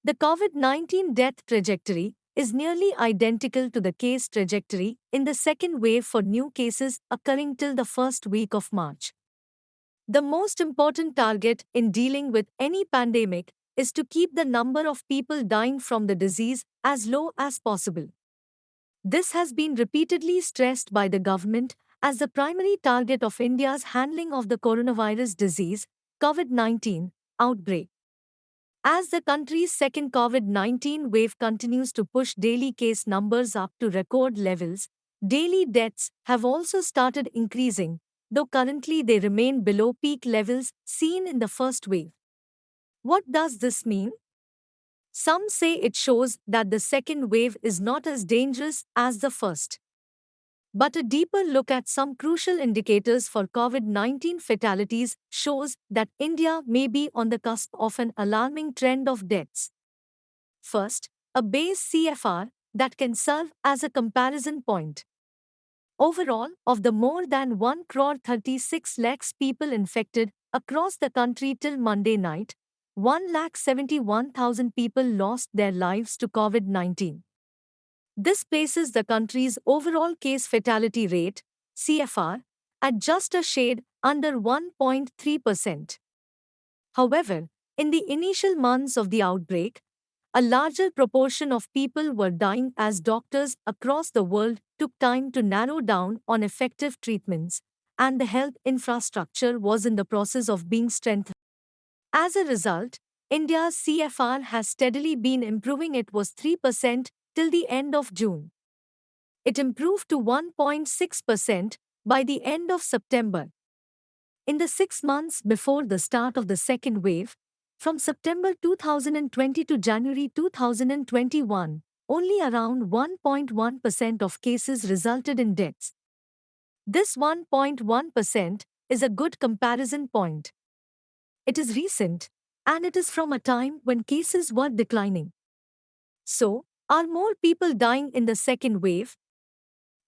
The COVID-19 death trajectory is nearly identical to the case trajectory in the second wave for new cases occurring till the first week of March. The most important target in dealing with any pandemic is to keep the number of people dying from the disease as low as possible. This has been repeatedly stressed by the government as the primary target of India's handling of the coronavirus disease, COVID-19, outbreak. As the country's second COVID-19 wave continues to push daily case numbers up to record levels, daily deaths have also started increasing, though currently they remain below peak levels seen in the first wave. What does this mean? Some say it shows that the second wave is not as dangerous as the first. But a deeper look at some crucial indicators for COVID-19 fatalities shows that India may be on the cusp of an alarming trend of deaths. First, a base CFR that can serve as a comparison point. Overall, of the more than 1 crore 36 lakhs people infected across the country till Monday night, 1,71,000 people lost their lives to COVID-19. This places the country's overall case fatality rate, CFR, at just a shade under 1.3%. However, in the initial months of the outbreak, a larger proportion of people were dying as doctors across the world took time to narrow down on effective treatments, and the health infrastructure was in the process of being strengthened. As a result, India's CFR has steadily been improving. It was 3% till the end of June. It improved to 1.6% by the end of September. In the 6 months before the start of the second wave, from September 2020 to January 2021, only around 1.1% of cases resulted in deaths. This 1.1% is a good comparison point. It is recent, and it is from a time when cases were declining. So, are more people dying in the second wave?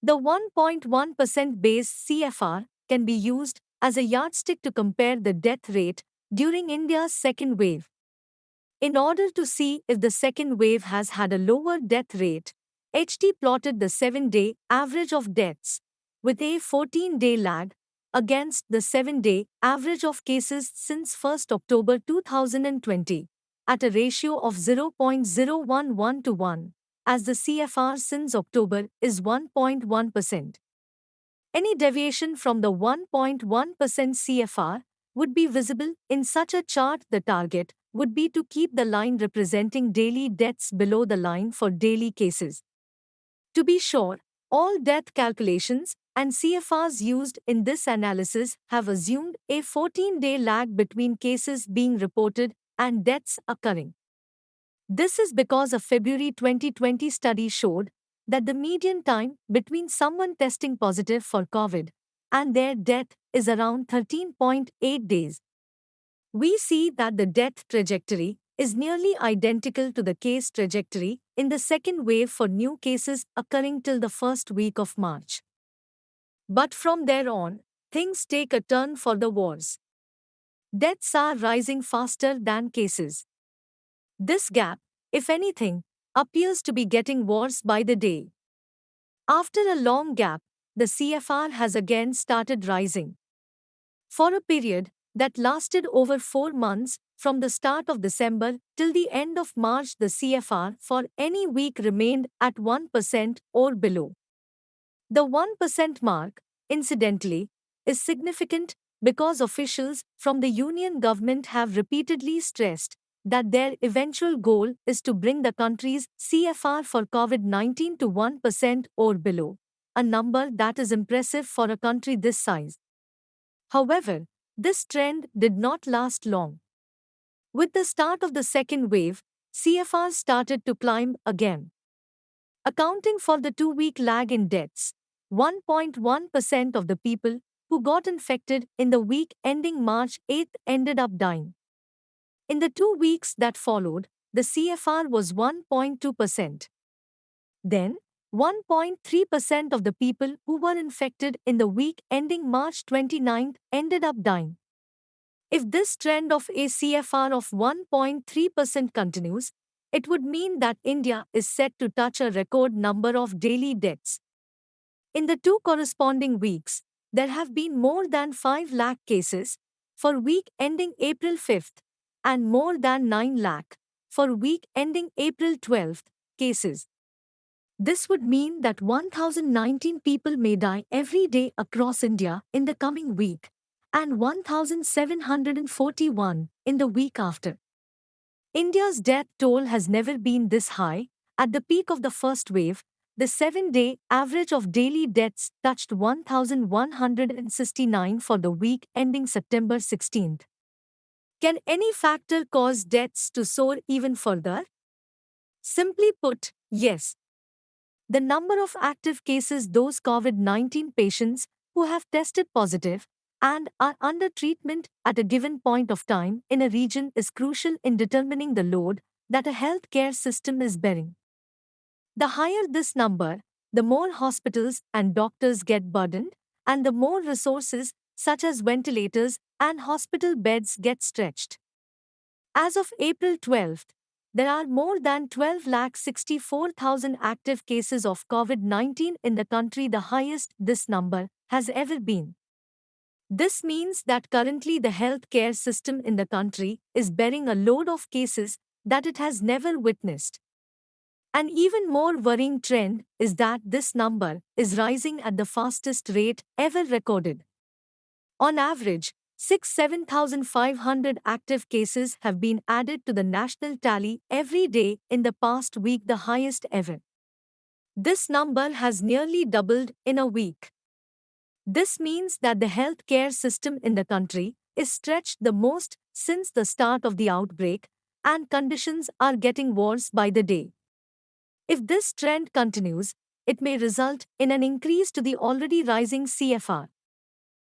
The 1.1% base CFR can be used as a yardstick to compare the death rate during India's second wave. In order to see if the second wave has had a lower death rate, HT plotted the 7-day average of deaths with a 14-day lag against the 7-day average of cases since 1st October 2020 at a ratio of 0.011 to 1, as the CFR since October is 1.1%. Any deviation from the 1.1% CFR would be visible in such a chart. The target would be to keep the line representing daily deaths below the line for daily cases. To be sure, all death calculations and CFRs used in this analysis have assumed a 14-day lag between cases being reported and deaths occurring. This is because a February 2020 study showed that the median time between someone testing positive for COVID and their death is around 13.8 days. We see that the death trajectory is nearly identical to the case trajectory in the second wave for new cases occurring till the first week of March. But from there on, things take a turn for the worse. Deaths are rising faster than cases. This gap, if anything, appears to be getting worse by the day. After a long gap, the CFR has again started rising. For a period that lasted over 4 months, from the start of December till the end of March, the CFR for any week remained at 1% or below. The 1% mark, incidentally, is significant because officials from the union government have repeatedly stressed that their eventual goal is to bring the country's CFR for COVID-19 to 1% or below, a number that is impressive for a country this size. However, this trend did not last long. With the start of the second wave, CFR started to climb again. Accounting for the 2-week lag in deaths, 1.1% of the people who got infected in the week ending March 8 ended up dying. In the 2 weeks that followed, the CFR was 1.2%. Then, 1.3% of the people who were infected in the week ending March 29 ended up dying. If this trend of a CFR of 1.3% continues, it would mean that India is set to touch a record number of daily deaths. In the two corresponding weeks, there have been more than 5 lakh cases for week ending April 5th and more than 9 lakh for week ending April 12th cases. This would mean that 1019 people may die every day across India in the coming week and 1741 in the week after. India's death toll has never been this high. At the peak of the first wave, the 7-day average of daily deaths touched 1,169 for the week ending September 16th. Can any factor cause deaths to soar even further? Simply put, yes. The number of active cases, those COVID-19 patients who have tested positive and are under treatment at a given point of time in a region is crucial in determining the load that a healthcare system is bearing. The higher this number, the more hospitals and doctors get burdened, and the more resources, such as ventilators and hospital beds, get stretched. As of April 12th, there are more than 12,64,000 active cases of COVID-19 in the country, the highest this number has ever been. This means that currently the healthcare system in the country is bearing a load of cases that it has never witnessed. An even more worrying trend is that this number is rising at the fastest rate ever recorded. On average, 7,500 active cases have been added to the national tally every day in the past week, the highest ever. This number has nearly doubled in a week. This means that the healthcare system in the country is stretched the most since the start of the outbreak, and conditions are getting worse by the day. If this trend continues, it may result in an increase to the already rising CFR.